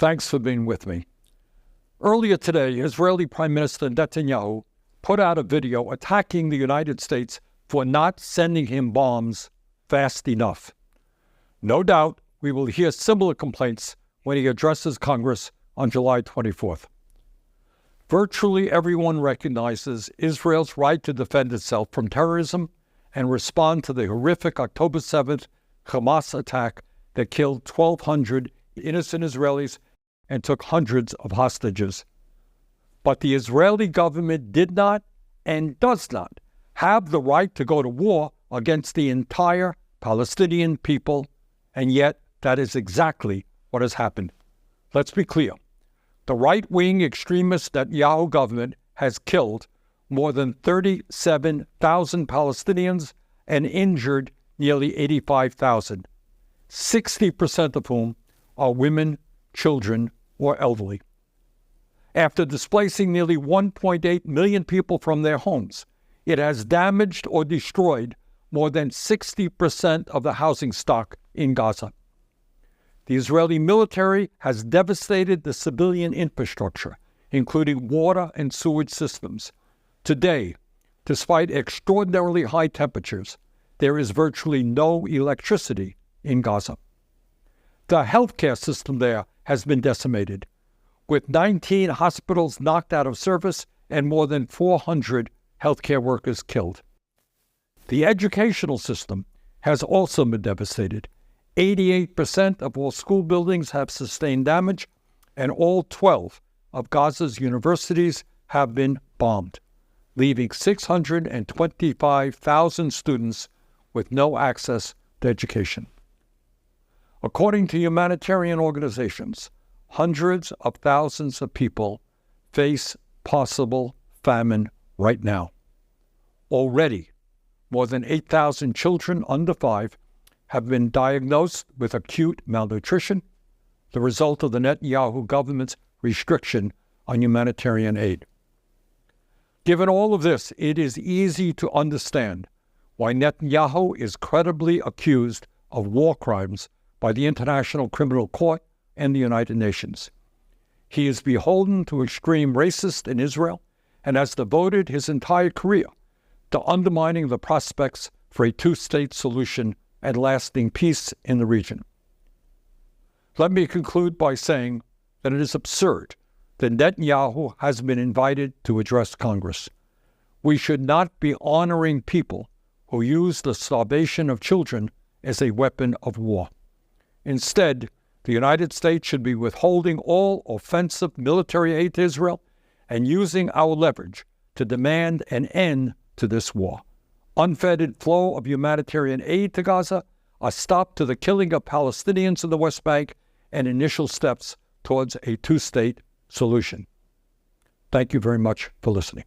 Thanks for being with me. Earlier today, Israeli Prime Minister Netanyahu put out a video attacking the United States for not sending him bombs fast enough. No doubt we will hear similar complaints when he addresses Congress on July 24th. Virtually everyone recognizes Israel's right to defend itself from terrorism and respond to the horrific October 7th Hamas attack that killed 1,200 innocent Israelis and took hundreds of hostages. But the Israeli government did not and does not have the right to go to war against the entire Palestinian people, and yet that is exactly what has happened. Let's be clear. The right-wing extremist Netanyahu government has killed more than 37,000 Palestinians and injured nearly 85,000, 60% of whom are women, children, or elderly. After displacing nearly 1.8 million people from their homes, it has damaged or destroyed more than 60% of the housing stock in Gaza. The Israeli military has devastated the civilian infrastructure, including water and sewage systems. Today, despite extraordinarily high temperatures, there is virtually no electricity in Gaza. The healthcare system there has been decimated, with 19 hospitals knocked out of service and more than 400 healthcare workers killed. The educational system has also been devastated. 88% of all school buildings have sustained damage, and all 12 of Gaza's universities have been bombed, leaving 625,000 students with no access to education. According to humanitarian organizations, hundreds of thousands of people face possible famine right now. Already, more than 8,000 children under 5 have been diagnosed with acute malnutrition, the result of the Netanyahu government's restriction on humanitarian aid. Given all of this, it is easy to understand why Netanyahu is credibly accused of war crimes by the International Criminal Court and the United Nations. He is beholden to extreme racists in Israel and has devoted his entire career to undermining the prospects for a two-state solution and lasting peace in the region. Let me conclude by saying that it is absurd that Netanyahu has been invited to address Congress. We should not be honoring people who use the starvation of children as a weapon of war. Instead, the United States should be withholding all offensive military aid to Israel and using our leverage to demand an end to this war. Unfettered flow of humanitarian aid to Gaza, a stop to the killing of Palestinians in the West Bank, and initial steps towards a two-state solution. Thank you very much for listening.